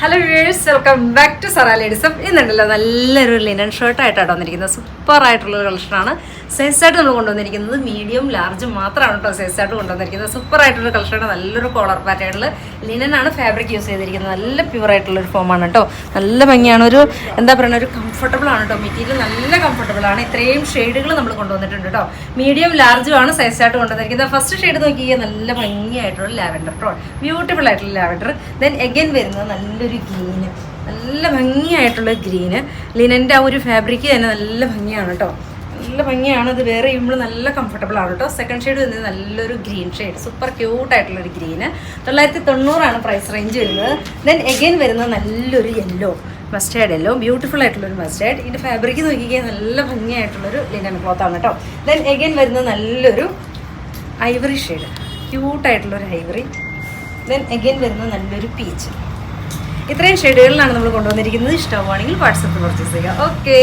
Hello viewers, welcome back to Zara ladies. ഇന്നുണ്ടല്ലോ നല്ലൊരു linen ഷർട്ടായിട്ടാണ് വന്നിരിക്കുന്നത്. സൂപ്പർ ആയിട്ടുള്ളൊരു കളക്ഷനാണ്. സൈസായിട്ട് നമ്മൾ കൊണ്ടുവന്നിരിക്കുന്നത് മീഡിയം ലാർജ് മാത്രമാണ് കേട്ടോ സൈസായിട്ട് കൊണ്ടുവന്നിരിക്കുന്നത്. സൂപ്പർ ആയിട്ടുള്ള കളക്ഷനാണ്. നല്ലൊരു കോളർ പാറ്റേണിൽ ലിനനാണ് ഫാബ്രിക് യൂസ് ചെയ്തിരിക്കുന്നത്. നല്ല പ്യൂർ ആയിട്ടുള്ളൊരു ഫോമാണ് കേട്ടോ. നല്ല ഭംഗിയാണ്. ഒരു എന്താ പറയുക, ഒരു കംഫർട്ടബിൾ ആണ് കേട്ടോ. മെറ്റീരിയൽ നല്ല കംഫർട്ടബിൾ ആണ്. ഇത്രയും ഷെയ്ഡുകൾ നമ്മൾ കൊണ്ടുവന്നിട്ടുണ്ട് കേട്ടോ. മീഡിയം ലാർജും ആണ് സൈസായിട്ട് കൊണ്ടുവന്നിരിക്കുന്നത്. ഫസ്റ്റ് ഷെയ്ഡ് നോക്കിയാൽ നല്ല ഭംഗിയായിട്ടുള്ള ലാവൻഡർ കേട്ടോ. ബ്യൂട്ടിഫുൾ ആയിട്ടുള്ള ലാവൻഡർ. ദെൻ എഗൈൻ വരുന്നത് നല്ലൊരു ഗ്രീന്, നല്ല ഭംഗിയായിട്ടുള്ള ഗ്രീന്. ലിനൻ്റെ ആ ഒരു ഫാബ്രിക് തന്നെ നല്ല ഭംഗിയാണ് കേട്ടോ. നല്ല ഭംഗിയാണ്. ഇത് വേറെ ചെയ്യുമ്പോൾ നല്ല കംഫർട്ടബിൾ ആണ് കേട്ടോ. സെക്കൻഡ് ഷെയ്ഡ് വരുന്നത് നല്ലൊരു ഗ്രീൻ ഷെയ്ഡ്, സൂപ്പർ ക്യൂട്ടായിട്ടുള്ളൊരു ഗ്രീന്. 990 പ്രൈസ് റേഞ്ച് വരുന്നത്. ദെൻ എഗൈൻ വരുന്നത് നല്ലൊരു യെല്ലോ, മസ്റ്റേർഡ് യെല്ലോ, ബ്യൂട്ടിഫുൾ ആയിട്ടുള്ളൊരു മസ്റ്റേർഡ്. ഇതിൻ്റെ ഫാബ്രിക് നോക്കിയാൽ നല്ല ഭംഗിയായിട്ടുള്ളൊരു ലിനൻ ക്ലോത്താണ് കേട്ടോ. ദെൻ എഗൈൻ വരുന്നത് നല്ലൊരു ഐവറി ഷെയ്ഡ്, ക്യൂട്ടായിട്ടുള്ളൊരു ഐവറി. ദെൻ എഗൈൻ വരുന്നത് നല്ലൊരു പീച്ച്. ഇത്രയും ഷെയ്ഡുകളിലാണ് നമ്മൾ കൊണ്ടുവന്നിരിക്കുന്നത്. ഇഷ്ടമാണെങ്കിൽ വാട്സപ്പിൽ പർച്ചേസ് ചെയ്യുക. ഓക്കെ.